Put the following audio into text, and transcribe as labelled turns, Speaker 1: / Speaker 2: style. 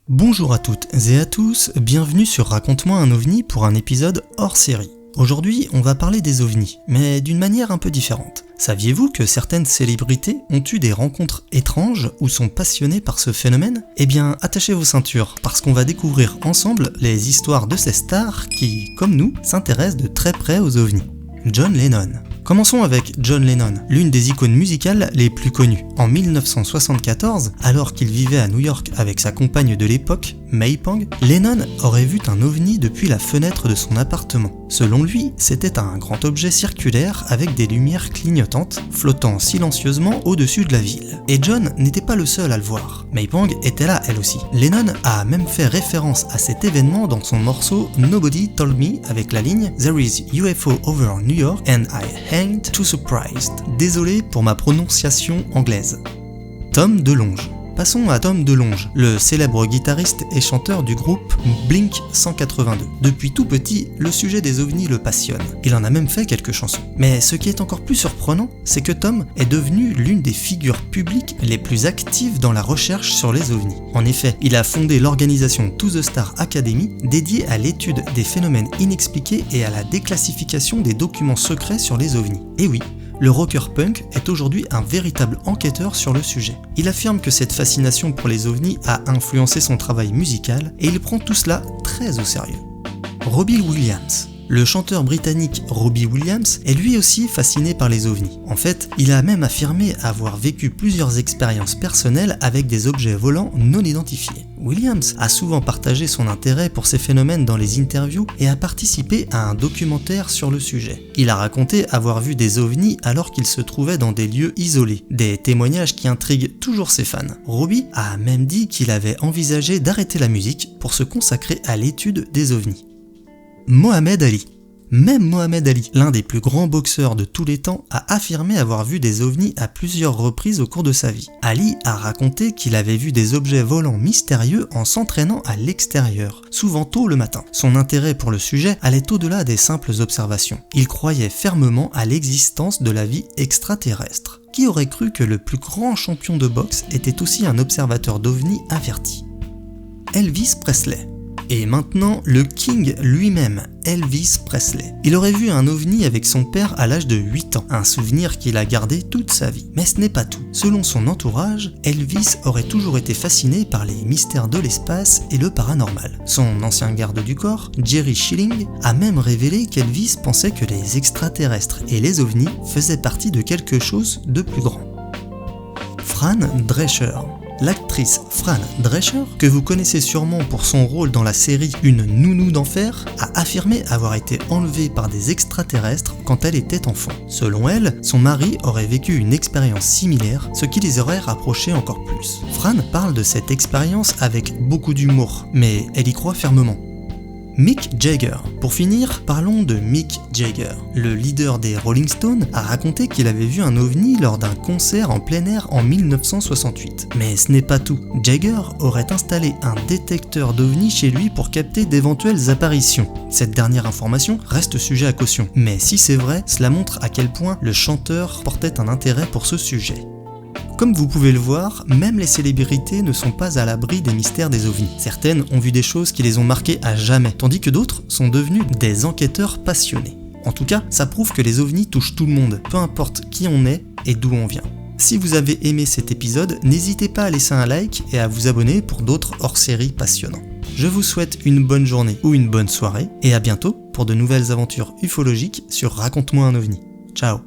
Speaker 1: Bonjour à toutes et à tous, bienvenue sur Raconte-moi un ovni pour un épisode hors série. Aujourd'hui, on va parler des ovnis, mais d'une manière un peu différente. Saviez-vous que certaines célébrités ont eu des rencontres étranges ou sont passionnées par ce phénomène ? Eh bien, attachez vos ceintures, parce qu'on va découvrir ensemble les histoires de ces stars qui, comme nous, s'intéressent de très près aux ovnis. John Lennon. Commençons avec John Lennon, l'une des icônes musicales les plus connues. En 1974, alors qu'il vivait à New York avec sa compagne de l'époque, May Pang, Lennon aurait vu un ovni depuis la fenêtre de son appartement. Selon lui, c'était un grand objet circulaire avec des lumières clignotantes, flottant silencieusement au-dessus de la ville. Et John n'était pas le seul à le voir. May Pang était là elle aussi. Lennon a même fait référence à cet événement dans son morceau Nobody Told Me avec la ligne There is UFO over New York and I ain't too surprised. Désolé pour ma prononciation anglaise. Tom DeLonge. Passons à Tom DeLonge, le célèbre guitariste et chanteur du groupe Blink 182. Depuis tout petit, le sujet des ovnis le passionne. Il en a même fait quelques chansons. Mais ce qui est encore plus surprenant, c'est que Tom est devenu l'une des figures publiques les plus actives dans la recherche sur les ovnis. En effet, il a fondé l'organisation To The Star Academy, dédiée à l'étude des phénomènes inexpliqués et à la déclassification des documents secrets sur les ovnis. Et oui, le rocker punk est aujourd'hui un véritable enquêteur sur le sujet. Il affirme que cette fascination pour les ovnis a influencé son travail musical et il prend tout cela très au sérieux. Robbie Williams. Le chanteur britannique Robbie Williams est lui aussi fasciné par les ovnis. En fait, il a même affirmé avoir vécu plusieurs expériences personnelles avec des objets volants non identifiés. Williams a souvent partagé son intérêt pour ces phénomènes dans les interviews et a participé à un documentaire sur le sujet. Il a raconté avoir vu des ovnis alors qu'il se trouvait dans des lieux isolés, des témoignages qui intriguent toujours ses fans. Robbie a même dit qu'il avait envisagé d'arrêter la musique pour se consacrer à l'étude des ovnis. Mohamed Ali. Même Mohamed Ali, l'un des plus grands boxeurs de tous les temps, a affirmé avoir vu des ovnis à plusieurs reprises au cours de sa vie. Ali a raconté qu'il avait vu des objets volants mystérieux en s'entraînant à l'extérieur, souvent tôt le matin. Son intérêt pour le sujet allait au-delà des simples observations. Il croyait fermement à l'existence de la vie extraterrestre. Qui aurait cru que le plus grand champion de boxe était aussi un observateur d'ovnis averti ? Elvis Presley. Et maintenant, le King lui-même, Elvis Presley. Il aurait vu un ovni avec son père à l'âge de 8 ans, un souvenir qu'il a gardé toute sa vie. Mais ce n'est pas tout. Selon son entourage, Elvis aurait toujours été fasciné par les mystères de l'espace et le paranormal. Son ancien garde du corps, Jerry Schilling, a même révélé qu'Elvis pensait que les extraterrestres et les ovnis faisaient partie de quelque chose de plus grand. Fran Drescher. L'actrice Fran Drescher, que vous connaissez sûrement pour son rôle dans la série Une nounou d'enfer, a affirmé avoir été enlevée par des extraterrestres quand elle était enfant. Selon elle, son mari aurait vécu une expérience similaire, ce qui les aurait rapprochés encore plus. Fran parle de cette expérience avec beaucoup d'humour, mais elle y croit fermement. Mick Jagger. Pour finir, parlons de Mick Jagger. Le leader des Rolling Stones a raconté qu'il avait vu un ovni lors d'un concert en plein air en 1968. Mais ce n'est pas tout. Jagger aurait installé un détecteur d'ovnis chez lui pour capter d'éventuelles apparitions. Cette dernière information reste sujet à caution. Mais si c'est vrai, cela montre à quel point le chanteur portait un intérêt pour ce sujet. Comme vous pouvez le voir, même les célébrités ne sont pas à l'abri des mystères des ovnis. Certaines ont vu des choses qui les ont marquées à jamais, tandis que d'autres sont devenus des enquêteurs passionnés. En tout cas, ça prouve que les ovnis touchent tout le monde, peu importe qui on est et d'où on vient. Si vous avez aimé cet épisode, n'hésitez pas à laisser un like et à vous abonner pour d'autres hors-séries passionnants. Je vous souhaite une bonne journée ou une bonne soirée, et à bientôt pour de nouvelles aventures ufologiques sur Raconte-moi un ovni. Ciao.